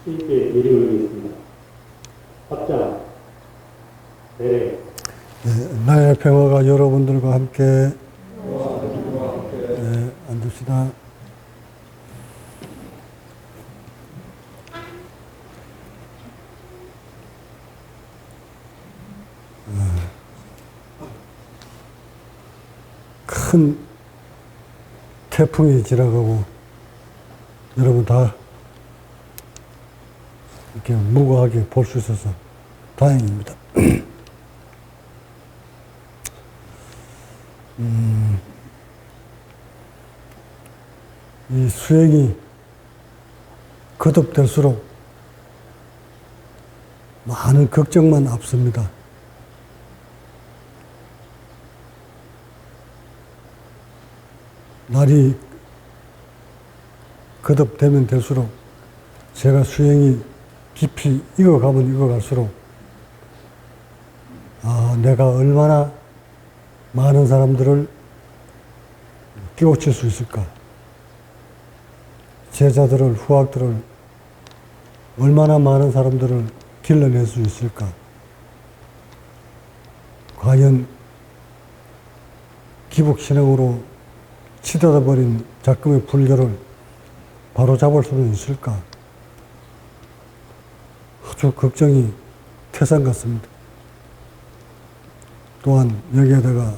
수입에 예리 올리겠습니다. 답장, 네. 나의 평화가 여러분들과 함께 앉읍시다. 큰 태풍이 지나가고 여러분 다 이렇게 무거하게 볼 수 있어서 다행입니다. 이 수행이 거듭될수록 많은 걱정만 앞섭니다. 날이 거듭되면 될수록 제가 수행이 깊이 익어가면 익어갈수록 내가 얼마나 많은 사람들을 깨우칠 수 있을까? 제자들을, 후학들을 얼마나 많은 사람들을 길러낼 수 있을까? 과연 기복신앙으로 치닫아버린 작금의 불교를 바로잡을 수는 있을까? 아주 걱정이 태산 같습니다. 또한 여기에다가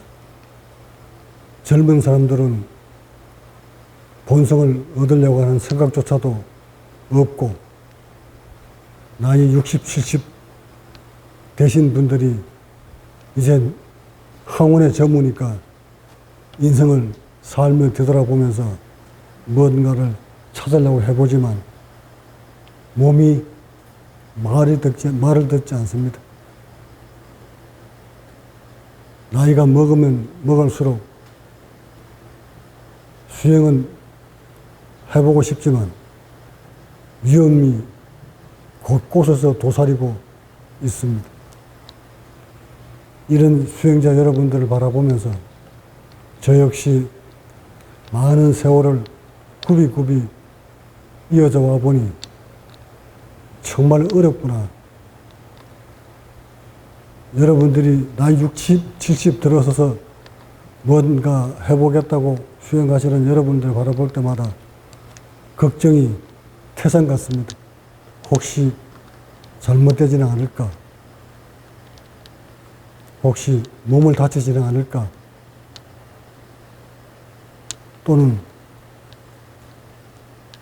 젊은 사람들은 본성을 얻으려고 하는 생각조차도 없고 나이 60, 70 되신 분들이 이제 학원에 접으니까 인생을 살며 되돌아보면서 뭔가를 찾으려고 해보지만 몸이 말을 듣지 않습니다. 나이가 먹으면 먹을수록 수행은 해보고 싶지만 위험이 곳곳에서 도사리고 있습니다. 이런 수행자 여러분들을 바라보면서 저 역시 많은 세월을 굽이굽이 이어져 와 보니 정말 어렵구나. 여러분들이 나이 60, 70 들어서서 뭔가 해보겠다고 수행하시는 여러분들 바라볼 때마다 걱정이 태산 같습니다. 혹시 잘못되지는 않을까? 혹시 몸을 다치지는 않을까? 또는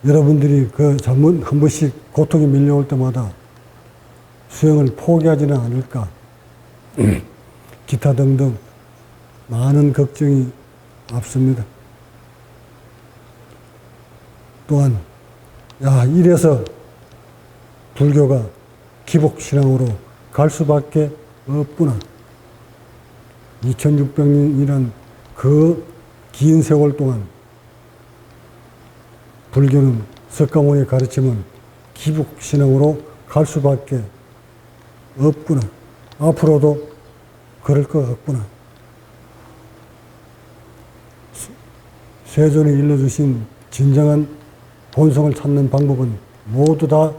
여러분들이 그 잘못 한 번씩 고통이 밀려올 때마다 수행을 포기하지는 않을까? 기타 등등 많은 걱정이 앞섭니다. 또한 이래서 불교가 기복신앙으로 갈 수밖에 없구나. 2600년이란 그 긴 세월 동안 불교는 석가모니의 가르침은 기복신앙으로 갈 수밖에 없구나. 앞으로도 그럴 것 같구나. 세존이 일러주신 진정한 본성을 찾는 방법은 모두 다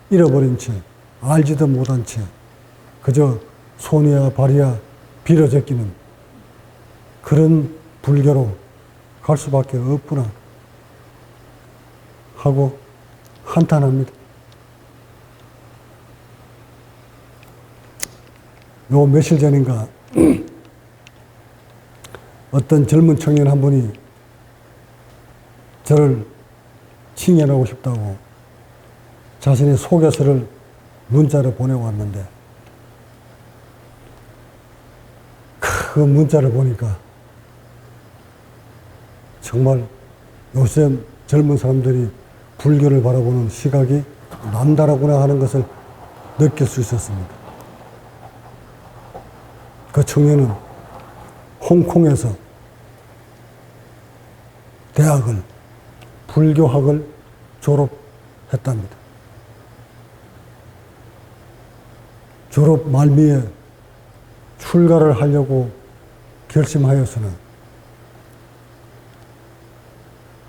잃어버린 채, 알지도 못한 채, 그저 손이야 발이야 빌어 제끼는 그런 불교로 갈 수밖에 없구나 하고 한탄합니다. 요 며칠 전인가 어떤 젊은 청년 한 분이 저를 칭찬하고 싶다고 자신의 소개서를 문자로 보내고 왔는데 그 문자를 보니까 정말 요새 젊은 사람들이 불교를 바라보는 시각이 남다르구나 하는 것을 느낄 수 있었습니다. 그 청년은 홍콩에서 대학을, 불교학을 졸업했답니다. 졸업 말미에 출가를 하려고 결심하였으나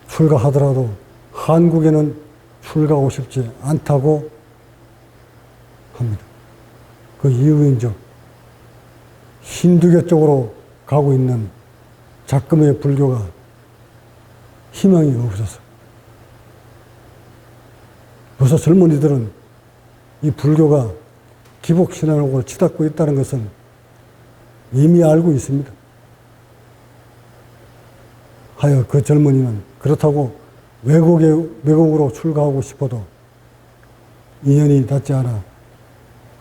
출가하더라도 한국에는 출가하고 싶지 않다고 합니다. 그 이유는 힌두교 쪽으로 가고 있는 작금의 불교가 희망이 없어서. 요새 젊은이들은 이 불교가 기복신앙으로 치닫고 있다는 것은 이미 알고 있습니다. 하여 그 젊은이는 그렇다고 외국으로 출가하고 싶어도 인연이 닿지 않아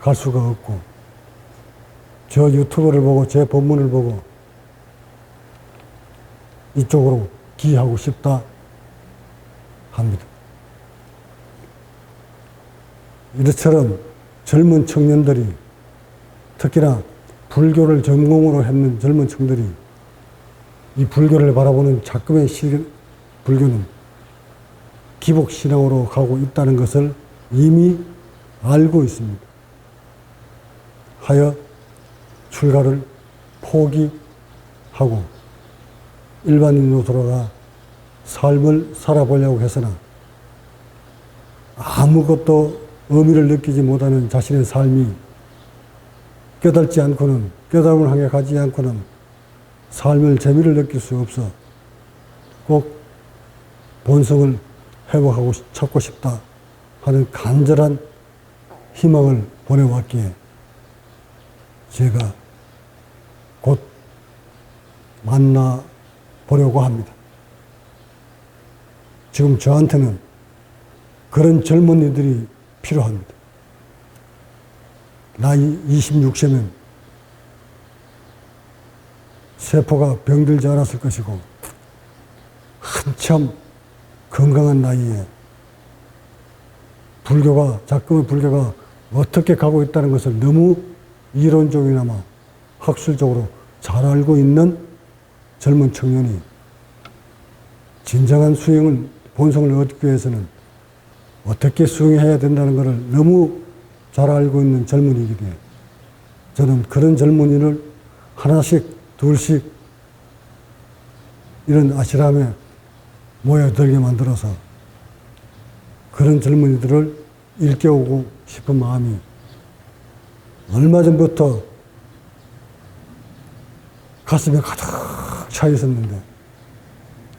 갈 수가 없고, 저 유튜브를 보고 제 본문을 보고 이쪽으로 기하고 싶다 합니다. 이처럼 젊은 청년들이, 특히나 불교를 전공으로 했는 젊은 청년들이 이 불교를 바라보는 작금의 불교는 기복신앙으로 가고 있다는 것을 이미 알고 있습니다. 하여 출가를 포기하고 일반인으로 돌아가 삶을 살아보려고 해서나 아무것도 의미를 느끼지 못하는 자신의 삶이 깨닫지 않고는, 깨달음을 향해 가지 않고는 삶을 재미를 느낄 수 없어 꼭 본성을 회복하고 찾고 싶다 하는 간절한 희망을 보내왔기에 제가 곧 만나보려고 합니다. 지금 저한테는 그런 젊은이들이 필요합니다. 나이 26세면 세포가 병들지 않았을 것이고 한참 건강한 나이에 작금의 불교가 어떻게 가고 있다는 것을 너무 이론적이나마 학술적으로 잘 알고 있는 젊은 청년이 진정한 본성을 얻기 위해서는 어떻게 수행해야 된다는 것을 너무 잘 알고 있는 젊은이기에 저는 그런 젊은이를 하나씩 둘씩 이런 아시람에 모여들게 만들어서 그런 젊은이들을 일깨우고 싶은 마음이 얼마 전부터 가슴에 가득 차 있었는데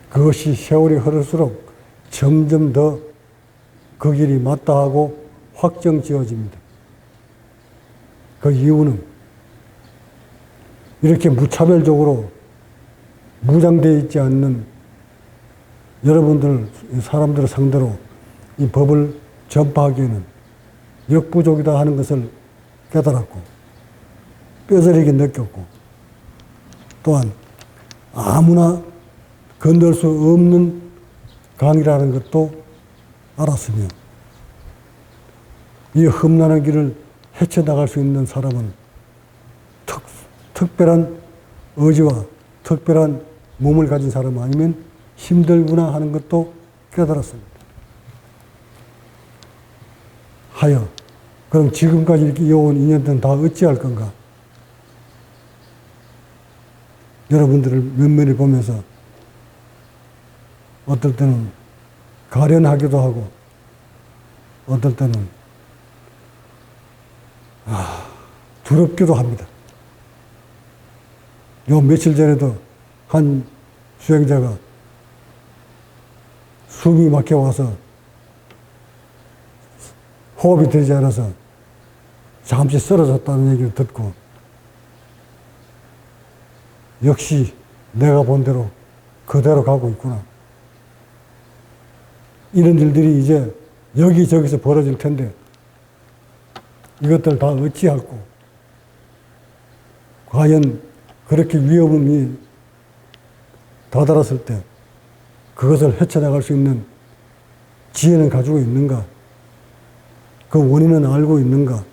그것이 세월이 흐를수록 점점 더 그 길이 맞다 하고 확정 지어집니다. 그 이유는 이렇게 무차별적으로 무장되어 있지 않는 사람들을 상대로 이 법을 전파하기에는 역부족이다 하는 것을 깨달았고 뼈저리게 느꼈고 또한 아무나 건널 수 없는 강이라는 것도 알았으며 이 험난한 길을 헤쳐나갈 수 있는 사람은 특별한 의지와 특별한 몸을 가진 사람 아니면 힘들구나 하는 것도 깨달았습니다. 하여 그럼 지금까지 이렇게 이어온 인연들은 다 어찌할 건가? 여러분들을 면면히 보면서 어떨 때는 가련하기도 하고 어떨 때는 두렵기도 합니다. 요 며칠 전에도 한 수행자가 숨이 막혀와서 호흡이 되지 않아서 잠시 쓰러졌다는 얘기를 듣고 역시 내가 본 대로 그대로 가고 있구나. 이런 일들이 이제 여기저기서 벌어질 텐데 이것들 다 어찌할꼬 과연 그렇게 위험이 다다랐을 때 그것을 헤쳐나갈 수 있는 지혜는 가지고 있는가? 그 원인은 알고 있는가?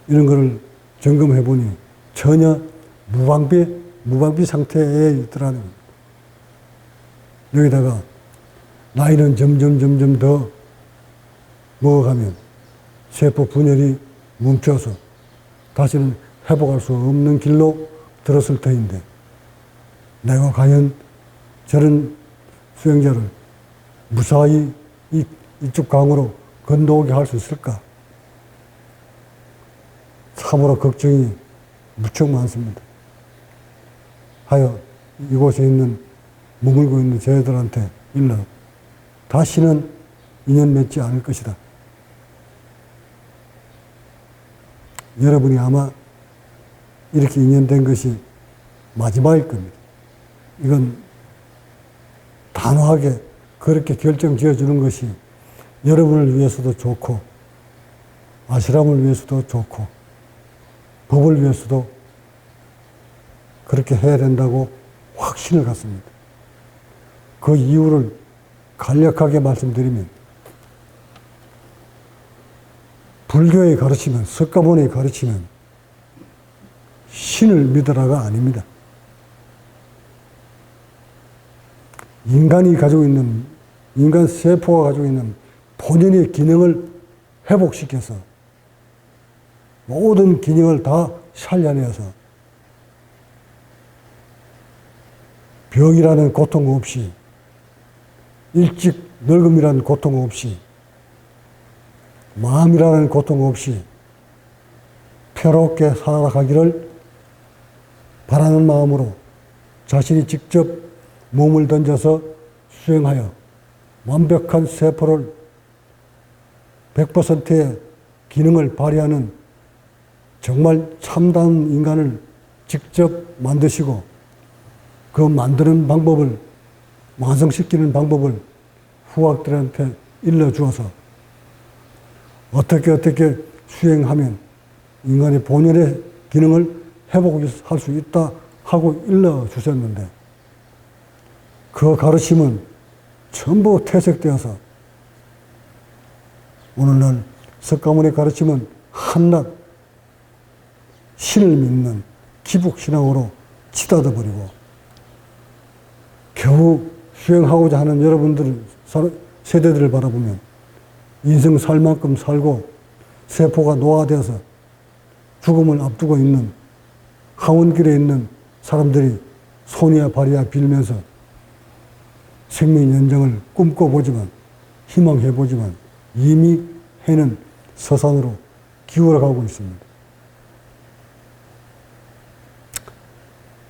이런 거를 점검해 보니 전혀 무방비 상태에 있더라는 겁니다. 여기다가 나이는 점점 더 먹어가면 세포 분열이 멈춰서 다시는 회복할 수 없는 길로 들었을 터인데 내가 과연 저런 수행자를 무사히 이쪽 강으로 건너오게 할 수 있을까? 참으로 걱정이 무척 많습니다. 하여 이곳에 머물고 있는 저희들한테 일러 다시는 인연 맺지 않을 것이다. 여러분이 아마 이렇게 인연된 것이 마지막일 겁니다. 이건 단호하게 그렇게 결정 지어주는 것이 여러분을 위해서도 좋고, 아시람을 위해서도 좋고, 법을 위해서도 그렇게 해야 된다고 확신을 갖습니다. 그 이유를 간략하게 말씀드리면, 불교의 가르치면, 석가모니의 가르치면 신을 믿으라가 아닙니다. 인간이 가지고 있는, 인간 세포가 가지고 있는 본연의 기능을 회복시켜서 모든 기능을 다 살려내서 병이라는 고통 없이, 일찍 늙음이라는 고통 없이, 마음이라는 고통 없이 평화롭게 살아가기를 바라는 마음으로 자신이 직접 몸을 던져서 수행하여 완벽한 세포를 100%의 기능을 발휘하는 정말 참다운 인간을 직접 만드시고, 그 만드는 방법을, 완성시키는 방법을 후학들한테 일러주어서 어떻게 수행하면 인간의 본연의 기능을 회복할 수 있다 하고 일러주셨는데, 그 가르침은 전부 퇴색되어서 오늘날 석가모니 가르침은 한낱 신을 믿는 기북신앙으로 치닫아 버리고, 겨우 수행하고자 하는 여러분들 세대들을 바라보면 인생 살 만큼 살고 세포가 노화되어서 죽음을 앞두고 있는 하원길에 있는 사람들이 손이야 발이야 빌면서 생명 연장을 꿈꿔보지만, 희망해보지만 이미 해는 서산으로 기울어가고 있습니다.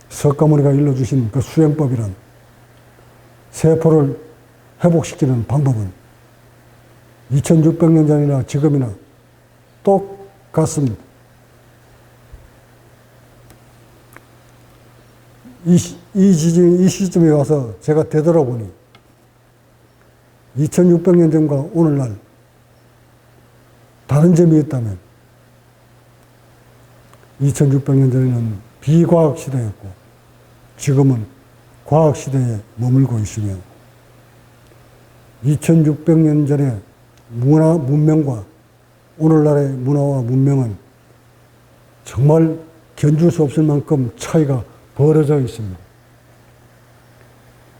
석가모니가 일러주신 그 수행법이란, 세포를 회복시키는 방법은 2600년 전이나 지금이나 똑같습니다. 이 시점에 와서 제가 되돌아보니 2600년 전과 오늘날 다른 점이 있다면, 2600년 전에는 비과학 시대였고 지금은 과학 시대에 머물고 있으며, 2600년 전에 문명과 오늘날의 문화와 문명은 정말 견줄 수 없을 만큼 차이가 벌어져 있습니다.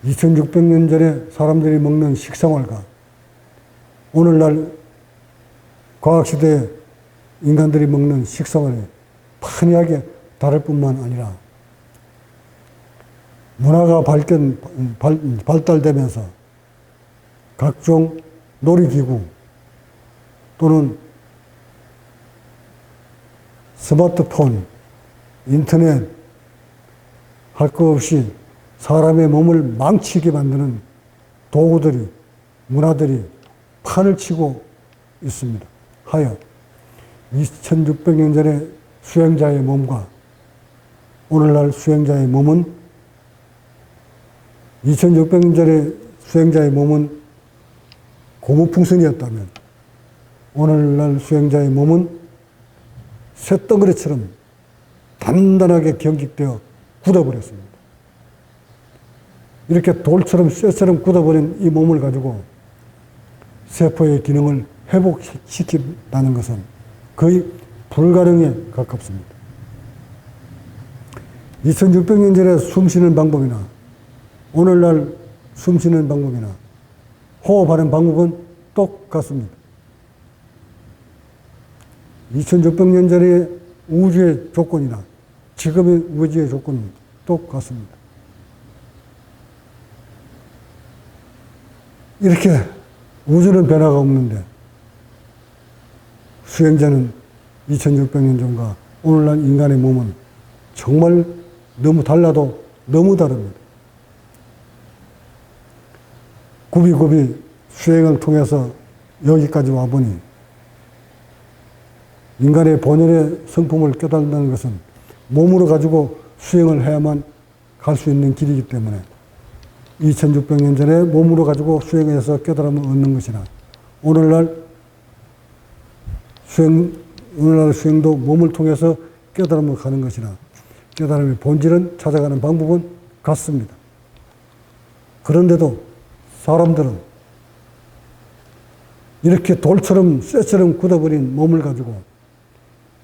2600년 전에 사람들이 먹는 식생활과 오늘날 과학시대에 인간들이 먹는 식생활이 판이하게 다를 뿐만 아니라 문화가 발달되면서 각종 놀이기구 또는 스마트폰, 인터넷 할 것 없이 사람의 몸을 망치게 만드는 도구들이, 문화들이 판을 치고 있습니다. 하여 2600년 전의 수행자의 몸과 오늘날 수행자의 몸은, 2600년 전의 수행자의 몸은 고무풍선이었다면 오늘날 수행자의 몸은 쇳덩어리처럼 단단하게 경직되어 굳어버렸습니다. 이렇게 돌처럼 쇠처럼 굳어버린 이 몸을 가지고 세포의 기능을 회복시킨다는 것은 거의 불가능에 가깝습니다. 2600년 전에 숨쉬는 방법이나 오늘날 숨쉬는 방법이나 호흡하는 방법은 똑같습니다. 2600년 전의 우주의 조건이나 지금의 우주의 조건은 똑같습니다. 이렇게 우주는 변화가 없는데 수행자는 2600년 전과 오늘날 인간의 몸은 정말 너무 달라도 너무 다릅니다. 굽이굽이 수행을 통해서 여기까지 와보니 인간의 본연의 성품을 깨닫는다는 것은 몸으로 가지고 수행을 해야만 갈 수 있는 길이기 때문에 2600년 전에 몸으로 가지고 수행해서 깨달음을 얻는 것이나 오늘날 수행도 몸을 통해서 깨달음을 가는 것이나 깨달음의 본질은 찾아가는 방법은 같습니다. 그런데도 사람들은 이렇게 돌처럼 쇠처럼 굳어버린 몸을 가지고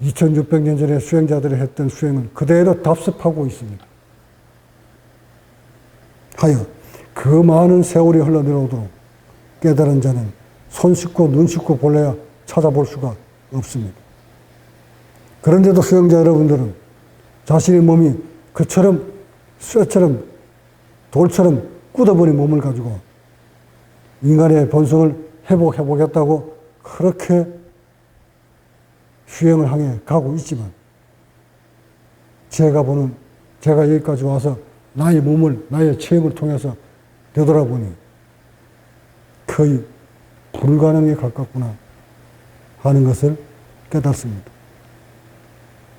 2600년 전에 수행자들이 했던 수행을 그대로 답습하고 있습니다. 하여 그 많은 세월이 흘러내려오도록 깨달은 자는 손 씻고 눈 씻고 볼래야 찾아볼 수가 없습니다. 그런데도 수행자 여러분들은 자신의 몸이 그처럼 쇠처럼 돌처럼 굳어버린 몸을 가지고 인간의 본성을 회복해보겠다고 그렇게 수행을 향해 가고 있지만 제가 여기까지 와서 나의 몸을, 나의 체험을 통해서 되돌아보니 거의 불가능에 가깝구나 하는 것을 깨닫습니다.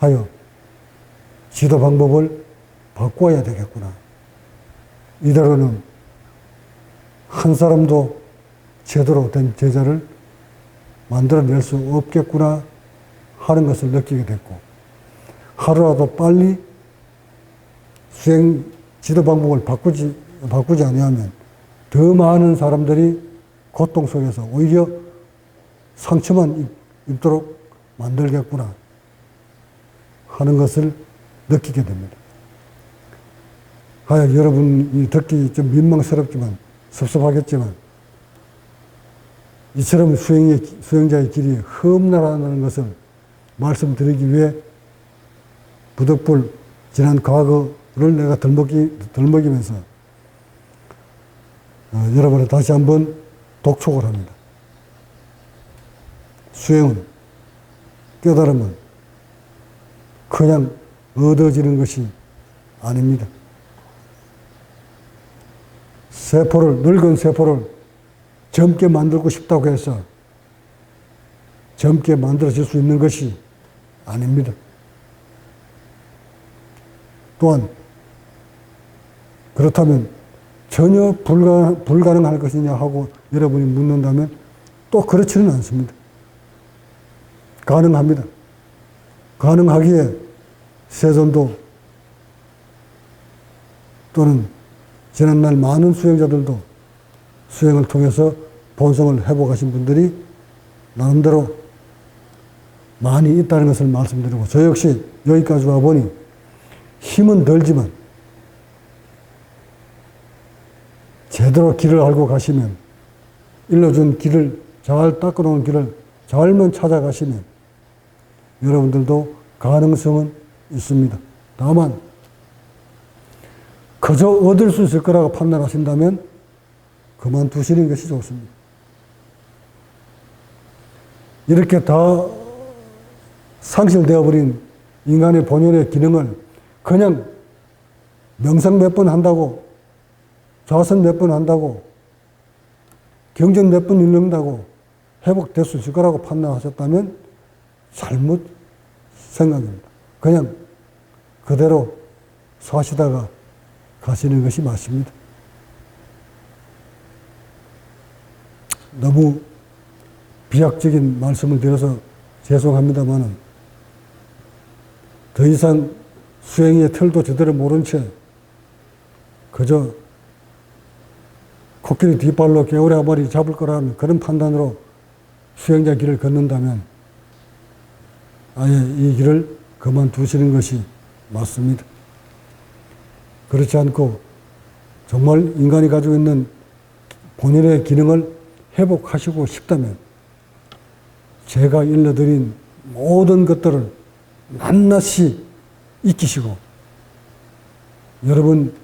하여 지도 방법을 바꿔야 되겠구나. 이대로는 한 사람도 제대로 된 제자를 만들어낼 수 없겠구나 하는 것을 느끼게 됐고, 하루라도 빨리 수행 지도 방법을 바꾸지 아니하면 더 많은 사람들이 고통 속에서 오히려 상처만 입도록 만들겠구나 하는 것을 느끼게 됩니다. 하여 여러분이 듣기 좀 민망스럽지만 섭섭하겠지만 이처럼 수행자의 길이 험난하다는 것을 말씀드리기 위해 부득불 지난 과거를 내가 덜먹이면서 여러분을 다시 한번 독촉을 합니다. 수행은, 깨달음은 그냥 얻어지는 것이 아닙니다. 늙은 세포를 젊게 만들고 싶다고 해서 젊게 만들어질 수 있는 것이 아닙니다. 또한 그렇다면 전혀 불가능할 것이냐 하고 여러분이 묻는다면 또 그렇지는 않습니다. 가능합니다. 가능하기에 세존도 또는 지난날 많은 수행자들도 수행을 통해서 본성을 회복하신 분들이 나름대로 많이 있다는 것을 말씀드리고, 저 역시 여기까지 와보니 힘은 들지만 제대로 길을 알고 가시면, 일러준 길을, 잘 닦아놓은 길을 잘만 찾아가시면 여러분들도 가능성은 있습니다. 다만 그저 얻을 수 있을 거라고 판단하신다면 그만두시는 것이 좋습니다. 이렇게 다 상실되어버린 인간의 본연의 기능을 그냥 명상 몇 번 한다고, 좌선 몇 번 한다고, 경전 몇 번 읽는다고 회복될 수 있을 거라고 판단하셨다면 잘못 생각입니다. 그냥 그대로 사시다가 가시는 것이 맞습니다. 너무 비약적인 말씀을 드려서 죄송합니다만은 더 이상 수행의 틀도 제대로 모른 채 그저 코끼리 뒷발로 개울에 한 마리 잡을 거라는 그런 판단으로 수행자 길을 걷는다면 아예 이 길을 그만두시는 것이 맞습니다. 그렇지 않고 정말 인간이 가지고 있는 본인의 기능을 회복하시고 싶다면 제가 일러드린 모든 것들을 낱낱이 익히시고 여러분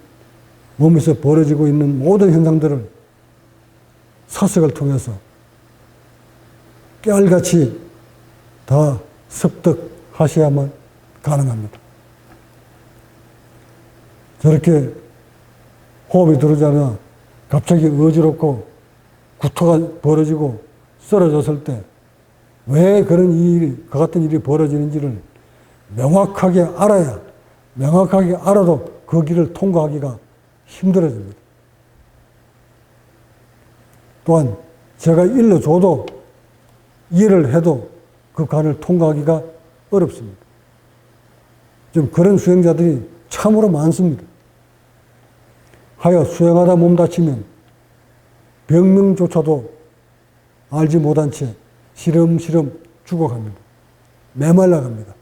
몸에서 벌어지고 있는 모든 현상들을 사색을 통해서 깨알같이 다 습득하셔야만 가능합니다. 저렇게 호흡이 들어오잖아. 갑자기 어지럽고 구토가 벌어지고 쓰러졌을 때 왜 그런 일이, 그 같은 일이 벌어지는지를 명확하게 알아야, 명확하게 알아도 그 길을 통과하기가 힘들어집니다. 또한 제가 일러줘도, 이해를 해도 그 관을 통과하기가 어렵습니다. 좀 그런 수행자들이 참으로 많습니다. 하여 수행하다 몸 다치면 병명조차도 알지 못한 채 시름시름 죽어갑니다. 메말라갑니다.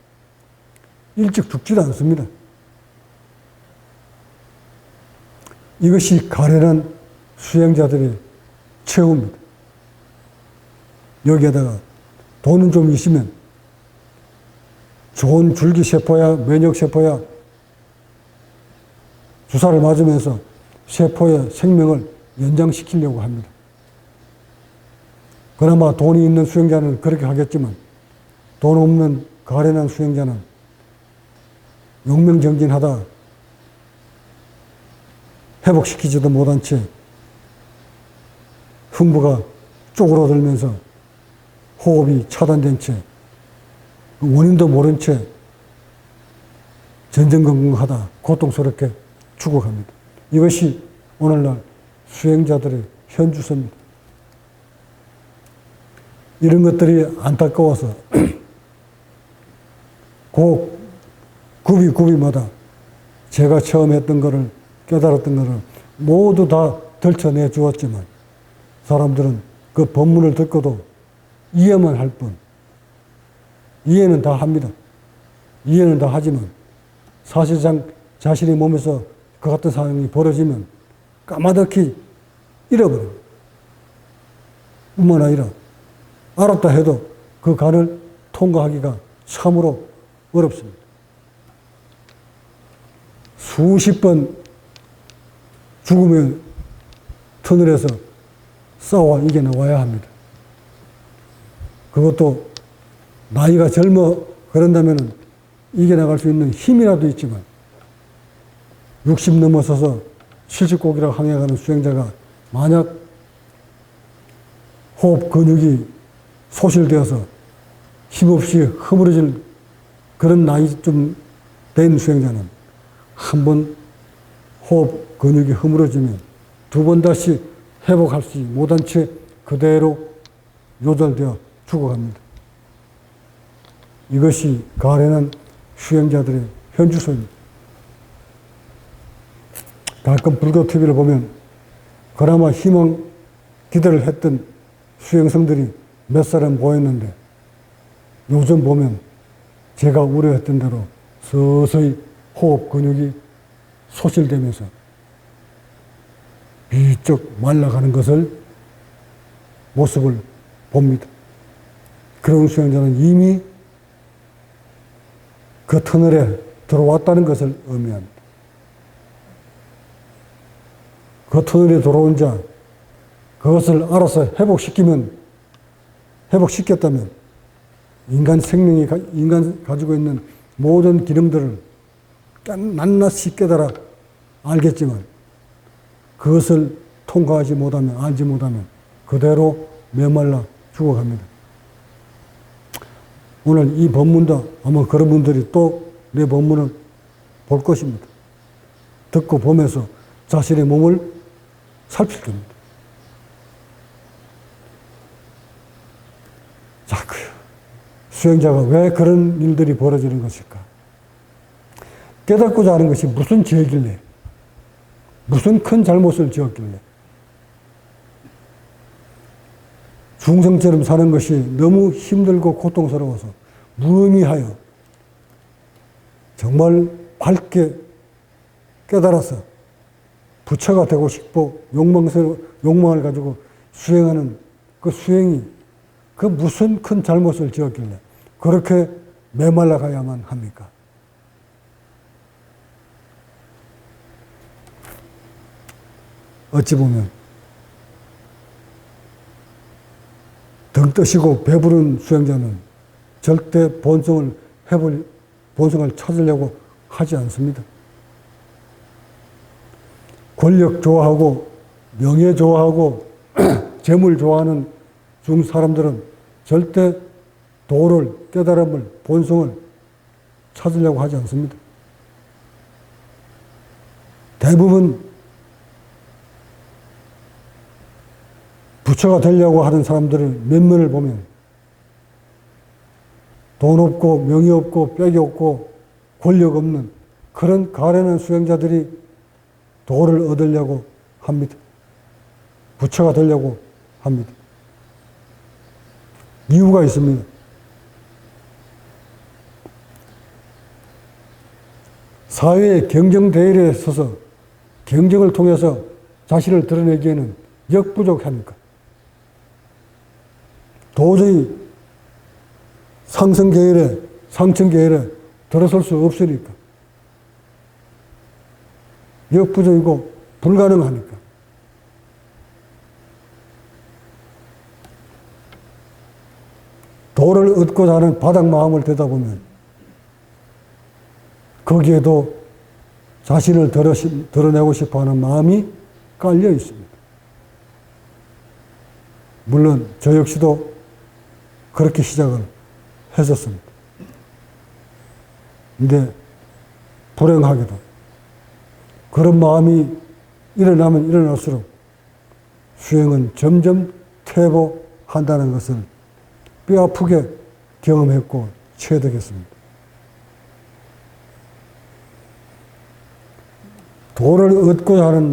일찍 죽지도 않습니다. 이것이 가련한 수행자들의 최후입니다. 여기에다가 돈은 좀 있으면 좋은 줄기세포야 면역세포야 주사를 맞으면서 세포의 생명을 연장시키려고 합니다. 그나마 돈이 있는 수행자는 그렇게 하겠지만 돈 없는 가련한 수행자는 용맹정진하다 회복시키지도 못한 채 흥부가 쪼그러들면서 호흡이 차단된 채 원인도 모른 채 전전긍긍하다 고통스럽게 죽어갑니다. 이것이 오늘날 수행자들의 현주소입니다. 이런 것들이 안타까워서 그 구비마다 제가 처음 했던 거를 깨달았던 거를 모두 다 들춰내 주었지만 사람들은 그 법문을 듣고도 이해만 할 뿐, 이해는 다 합니다. 이해는 다 하지만 사실상 자신의 몸에서 그 같은 상황이 벌어지면 까마득히 잃어버립니다. 뿐만 아니라 알았다 해도 그 간을 통과하기가 참으로 어렵습니다. 수십 번 죽음의 터널에서 싸워 이겨나와야 합니다. 그것도 나이가 젊어 그런다면 이겨나갈 수 있는 힘이라도 있지만 60 넘어서서 70곡이라고 항해가는 수행자가 만약 호흡 근육이 소실되어서 힘없이 허물어질 그런 나이 좀 된 수행자는 한 번 호흡 근육이 허물어지면 두 번 다시 회복할 수 못한 채 그대로 요절되어 죽어갑니다. 이것이 가련한 수행자들의 현주소입니다. 가끔 불교 TV를 보면 그나마 희망 기대를 했던 수행성들이 몇 사람 보였는데 요즘 보면 제가 우려했던 대로 서서히 호흡 근육이 소실되면서 비쩍 말라가는 것을 모습을 봅니다. 그런 수행자는 이미 그 터널에 들어왔다는 것을 의미합니다. 그 터널에 들어온 자, 그것을 알아서 회복시켰다면 인간 생명이, 인간 가지고 있는 모든 기능들을 낱낱이 깨달아 알겠지만 그것을 통과하지 못하면, 알지 못하면 그대로 메말라 죽어갑니다. 오늘 이 법문도 아마 그런 분들이 또 내 법문을 볼 것입니다. 듣고 보면서 자신의 몸을 살필 겁니다. 자, 수행자가 왜 그런 일들이 벌어지는 것일까? 깨닫고자 하는 것이 무슨 죄길래, 무슨 큰 잘못을 지었길래, 중생처럼 사는 것이 너무 힘들고 고통스러워서 무의미하여 정말 밝게 깨달아서 부처가 되고 싶고 욕망을 가지고 수행하는 그 수행이 그 무슨 큰 잘못을 지었길래 그렇게 메말라 가야만 합니까? 어찌 보면 등 뜨시고 배부른 수행자는 절대 본성을 찾으려고 하지 않습니다. 권력 좋아하고 명예 좋아하고 재물 좋아하는 중 사람들은 절대 도를, 깨달음을, 본성을 찾으려고 하지 않습니다. 대부분 부처가 되려고 하는 사람들을 면면을 보면 돈 없고 명예 없고 빽이 없고 권력 없는 그런 가련한 수행자들이 도를 얻으려고 합니다. 부처가 되려고 합니다. 이유가 있습니다. 사회의 경쟁 대열에 서서 경쟁을 통해서 자신을 드러내기에는 역부족하니까. 도저히 상승 계열에, 상층 계열에 들어설 수 없으니까. 역부족이고 불가능하니까. 도를 얻고자 하는 바닥 마음을 되다 보면 거기에도 자신을 드러내고 싶어 하는 마음이 깔려 있습니다. 물론 저 역시도 그렇게 시작을 했었습니다. 근데 불행하게도 그런 마음이 일어나면 일어날수록 수행은 점점 퇴보한다는 것을 뼈아프게 경험했고 체득했습니다. 도를 얻고자 하는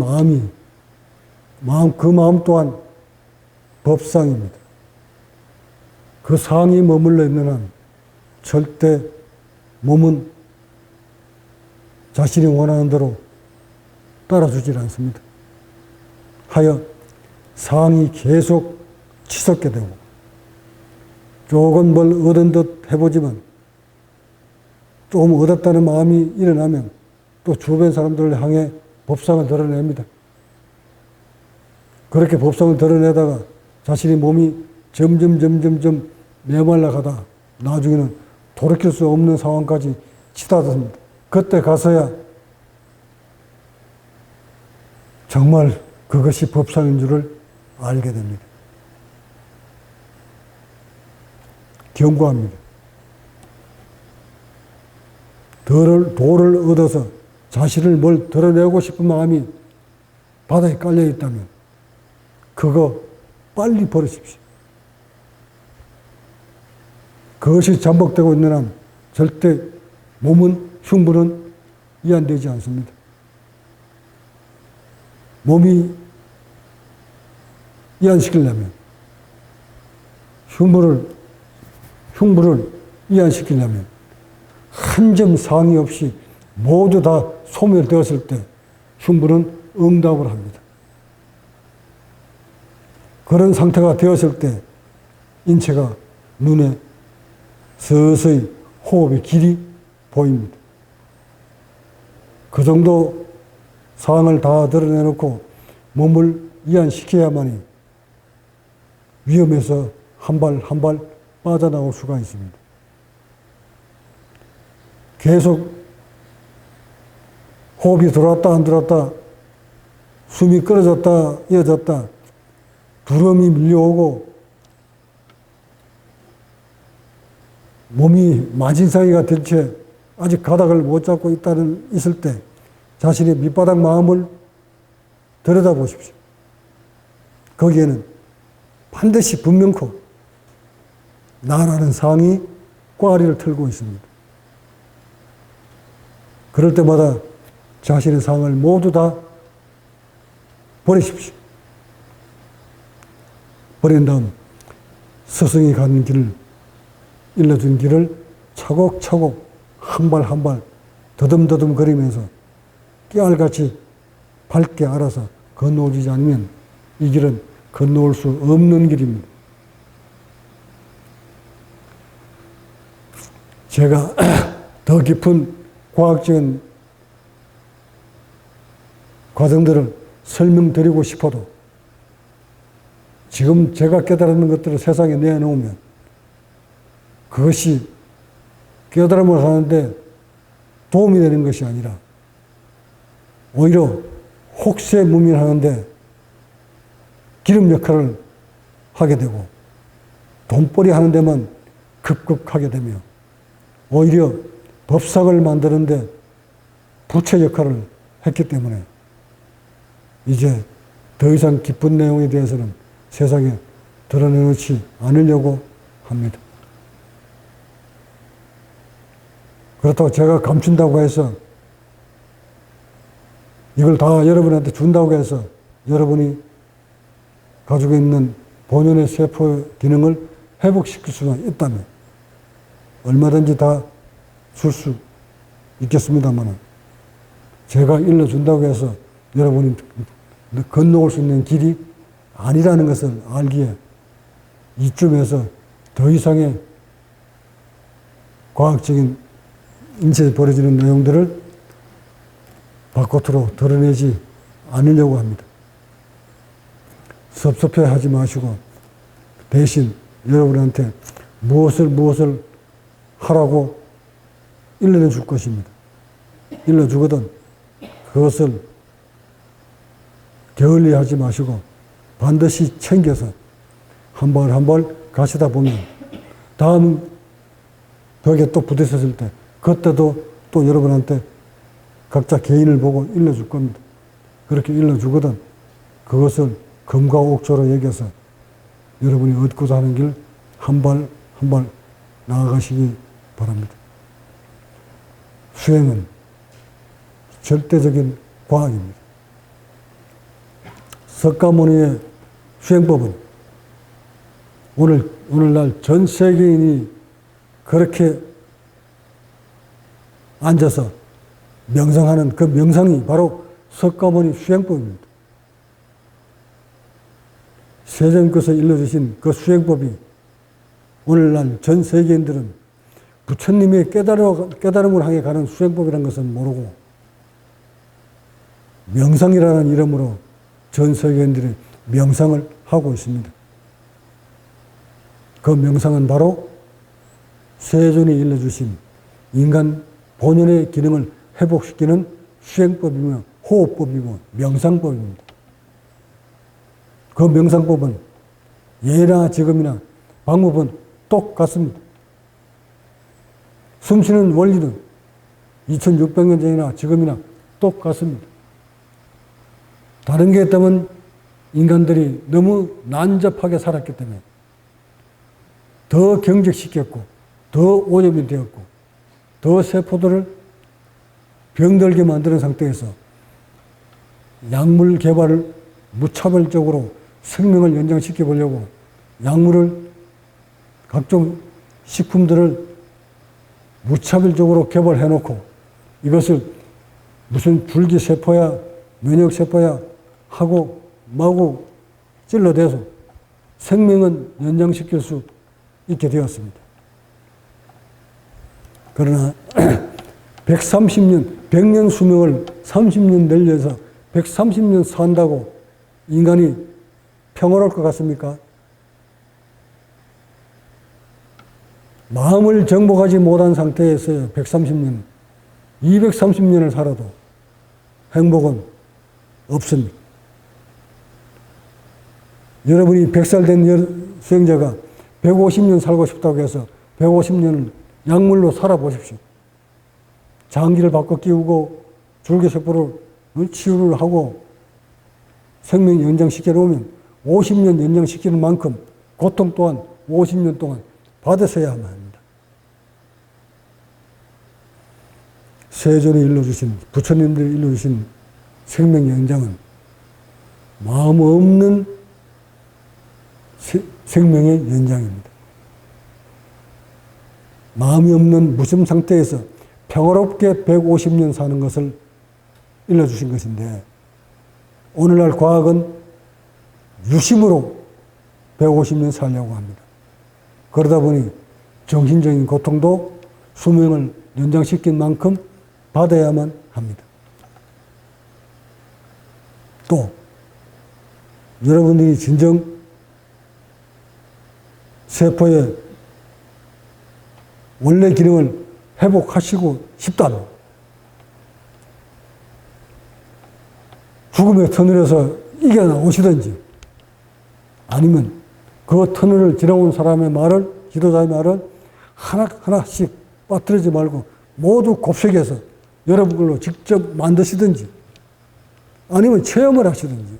그 마음 또한 법상입니다. 그 상이 머물러 있는 한 절대 몸은 자신이 원하는 대로 따라주질 않습니다. 하여 상이 계속 치솟게 되고 조금 뭘 얻은 듯 해보지만 조금 얻었다는 마음이 일어나면 또 주변 사람들을 향해 법상을 드러냅니다. 그렇게 법상을 드러내다가 자신의 몸이 점점 메말라 가다 나중에는 돌이킬 수 없는 상황까지 치닫습니다. 그때 가서야 정말 그것이 법상인 줄을 알게 됩니다. 경고합니다. 도를 얻어서 자신을 뭘 드러내고 싶은 마음이 바닥에 깔려 있다면 그거 빨리 버리십시오. 그것이 잠복되고 있는 한 절대 몸은, 흉부는 이완되지 않습니다. 몸이 이완시키려면 흉부를 이완시키려면 한 점 상의 없이 모두 다 소멸되었을 때 흉부는 응답을 합니다. 그런 상태가 되었을 때 인체가 눈에 서서히 호흡의 길이 보입니다. 그 정도 상황을 다 드러내놓고 몸을 이완시켜야만이 위험에서 한 발 한 발 빠져나올 수가 있습니다. 계속 호흡이 들어왔다 안 들어왔다, 숨이 끊어졌다 이어졌다, 두려움이 밀려오고 몸이 만신상이가 된 채 아직 가닥을 못 잡고 있을 때 자신의 밑바닥 마음을 들여다보십시오. 거기에는 반드시 분명코 나라는 상이 꽈리를 틀고 있습니다. 그럴 때마다 자신의 상을 모두 다 버리십시오. 버린 다음 스승이 가는 길을, 일러준 길을 차곡차곡 한 발 한 발 더듬더듬 거리면서 깨알같이 밝게 알아서 건너오지 않으면 이 길은 건너올 수 없는 길입니다. 제가 더 깊은 과학적인 과정들을 설명드리고 싶어도 지금 제가 깨달은 것들을 세상에 내놓으면 그것이 깨달음을 하는데 도움이 되는 것이 아니라 오히려 혹세무민하는데 기름 역할을 하게 되고 돈벌이 하는 데만 급급하게 되며 오히려 법삭을 만드는데 부채 역할을 했기 때문에 이제 더 이상 깊은 내용에 대해서는 세상에 드러내놓지 않으려고 합니다. 그렇다고 제가 감춘다고 해서 이걸 다 여러분한테 준다고 해서 여러분이 가지고 있는 본연의 세포 기능을 회복시킬 수가 있다면 얼마든지 다 줄 수 있겠습니다만 제가 일러준다고 해서 여러분이 건너올 수 있는 길이 아니라는 것을 알기에 이쯤에서 더 이상의 과학적인 인체에 벌어지는 내용들을 바깥으로 드러내지 않으려고 합니다. 섭섭해하지 마시고 대신 여러분한테 무엇을 하라고 일러내 줄 것입니다. 일러주거든 그것을 게을리하지 마시고 반드시 챙겨서 한 발 한 발 가시다 보면 다음 벽에 또 부딪혔을 때 그때도 또 여러분한테 각자 개인을 보고 일러줄 겁니다. 그렇게 일러주거든 그것을 금과 옥조로 여겨서 여러분이 얻고자 하는 길 한 발 한 발 나아가시기 바랍니다. 수행은 절대적인 과학입니다. 석가모니의 수행법은 오늘날 전 세계인이 그렇게 앉아서 명상하는 그 명상이 바로 석가모니 수행법입니다. 세존께서 일러주신 그 수행법이 오늘날 전 세계인들은 부처님의 깨달음을 향해 가는 수행법이라는 것을 모르고 명상이라는 이름으로 전 세계인들이 명상을 하고 있습니다. 그 명상은 바로 세존이 일러주신 인간 본연의 기능을 회복시키는 수행법이며 호흡법이고 명상법입니다. 그 명상법은 예나 지금이나 방법은 똑같습니다. 숨쉬는 원리는 2600년 전이나 지금이나 똑같습니다. 다른 게 있다면 인간들이 너무 난잡하게 살았기 때문에 더 경직시켰고 더 오염이 되었고 더 세포들을 병들게 만드는 상태에서 약물 개발을 무차별적으로 생명을 연장시켜 보려고 약물을 각종 식품들을 무차별적으로 개발해 놓고 이것을 무슨 줄기세포야 면역세포야 하고 마구 찔러대서 생명은 연장시킬 수 있게 되었습니다. 그러나 130년, 100년 수명을 30년 늘려서 130년 산다고 인간이 평화로울 것 같습니까? 마음을 정복하지 못한 상태에서 130년, 230년을 살아도 행복은 없습니다. 여러분이 100살 된 수행자가 150년 살고 싶다고 해서 150년을 약물로 살아보십시오. 장기를 바꿔 끼우고 줄기세포를 치유를 하고 생명 연장시켜 놓으면 50년 연장시키는 만큼 고통 또한 50년 동안 받으셔야만 합니다. 세존이 일러주신, 부처님들이 일러주신 생명 연장은 마음 없는 생명의 연장입니다. 마음이 없는 무심 상태에서 평화롭게 150년 사는 것을 일러주신 것인데 오늘날 과학은 유심으로 150년 살려고 합니다. 그러다 보니 정신적인 고통도 수명을 연장시킨 만큼 받아야만 합니다. 또 여러분들이 진정 세포의 원래 기능을 회복하시고 싶다면 죽음의 터널에서 이겨나오시든지 아니면 그 터널을 지나온 사람의 말을, 지도자의 말을 하나하나씩 빠뜨리지 말고 모두 곱씹어서 여러분 걸로 직접 만드시든지 아니면 체험을 하시든지.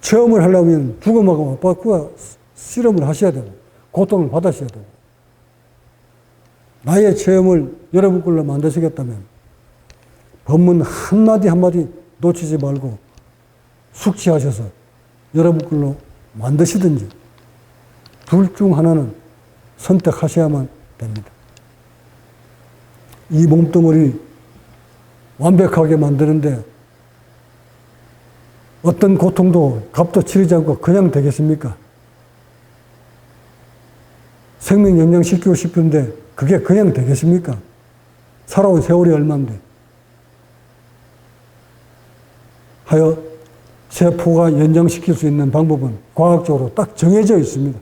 체험을 하려면 죽음하고 맞바꾸어 실험을 하셔야 되고 고통을 받으셔야 되고 나의 체험을 여러분 걸로 만드시겠다면 법문 한마디 한마디 놓치지 말고 숙지하셔서 여러분 걸로 만드시든지 둘 중 하나는 선택하셔야만 됩니다. 이 몸뚱어리 완벽하게 만드는데 어떤 고통도 값도 치르지 않고 그냥 되겠습니까? 생명 연장시키고 싶은데 그게 그냥 되겠습니까? 살아온 세월이 얼마인데. 하여 세포가 연장시킬 수 있는 방법은 과학적으로 딱 정해져 있습니다.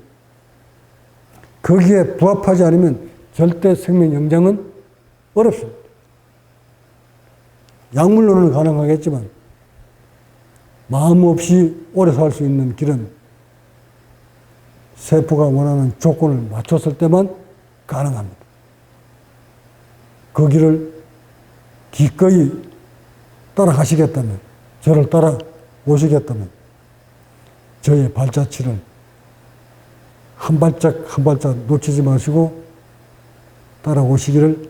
거기에 부합하지 않으면 절대 생명 연장은 어렵습니다. 약물로는 가능하겠지만 마음 없이 오래 살 수 있는 길은 세포가 원하는 조건을 맞췄을 때만 가능합니다. 그 길을 기꺼이 따라가시겠다면, 저를 따라오시겠다면 저의 발자취를 한 발짝 한 발짝 놓치지 마시고 따라오시기를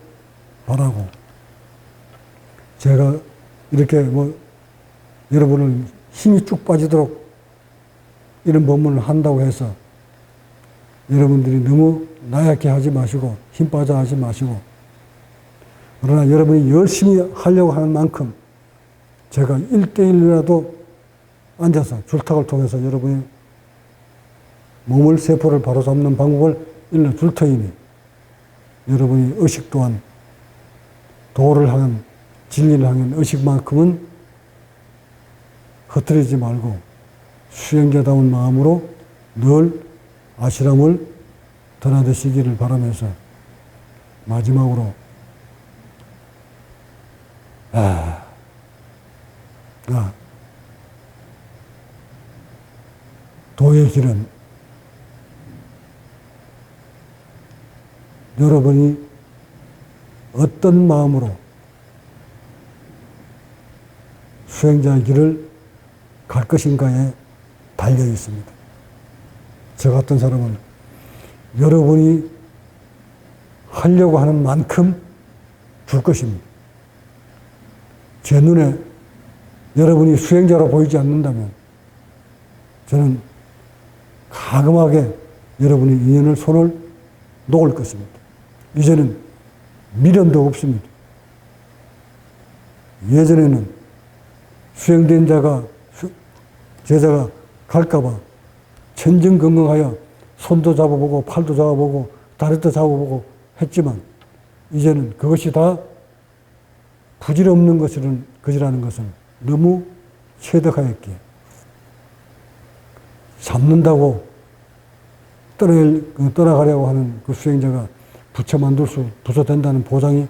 바라고, 제가 이렇게 여러분을 힘이 쭉 빠지도록 이런 법문을 한다고 해서 여러분들이 너무 나약해 하지 마시고 힘 빠져 하지 마시고, 그러나 여러분이 열심히 하려고 하는 만큼 제가 1대1이라도 앉아서 줄탁을 통해서 여러분의 몸을, 세포를 바로잡는 방법을 일러줄 터이니 여러분이 의식 또한 도를 향한, 진리를 향한 의식만큼은 흐트리지 말고 수행자다운 마음으로 늘 아실함을 드나드시기를 바라면서 마지막으로 도의 길은 여러분이 어떤 마음으로 수행자의 길을 갈 것인가에 달려 있습니다. 저 같은 사람은 여러분이 하려고 하는 만큼 줄 것입니다. 제 눈에 여러분이 수행자로 보이지 않는다면 저는 가금하게 여러분의 인연을, 손을 놓을 것입니다. 이제는 미련도 없습니다. 예전에는 수행된 자가, 제자가 갈까봐 천정건강하여 손도 잡아보고 팔도 잡아보고 다리도 잡아보고 했지만 이제는 그것이 다 부질없는 것이라는 것은 너무 체득하였기에 잡는다고 떠나가려고 하는 그 수행자가 부처된다는 보장이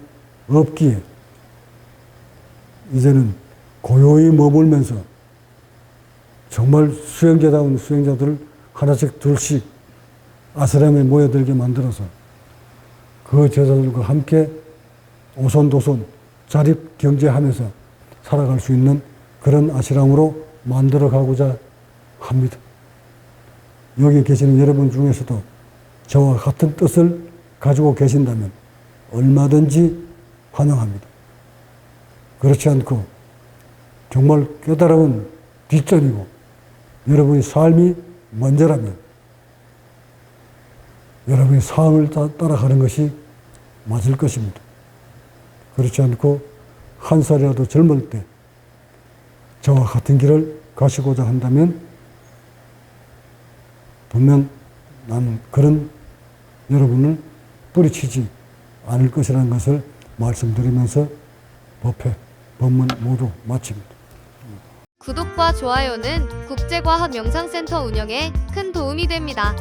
없기에 이제는 고요히 머물면서 정말 수행자다운 수행자들을 하나씩 둘씩 아스람에 모여들게 만들어서 그 제자들과 함께 오손도손 자립 경제하면서 살아갈 수 있는 그런 아시람으로 만들어 가고자 합니다. 여기 계시는 여러분 중에서도 저와 같은 뜻을 가지고 계신다면 얼마든지 환영합니다. 그렇지 않고 정말 깨달음은 뒷전이고 여러분의 삶이 먼저라면 여러분의 삶을 따라가는 것이 맞을 것입니다. 그렇지 않고 한 살이라도 젊을 때 저와 같은 길을 가시고자 한다면 분명 나는 그런 여러분을 뿌리치지 않을 것이라는 것을 말씀드리면서 법회, 법문 모두 마칩니다. 구독과 좋아요는 국제과학명상센터 운영에 큰 도움이 됩니다.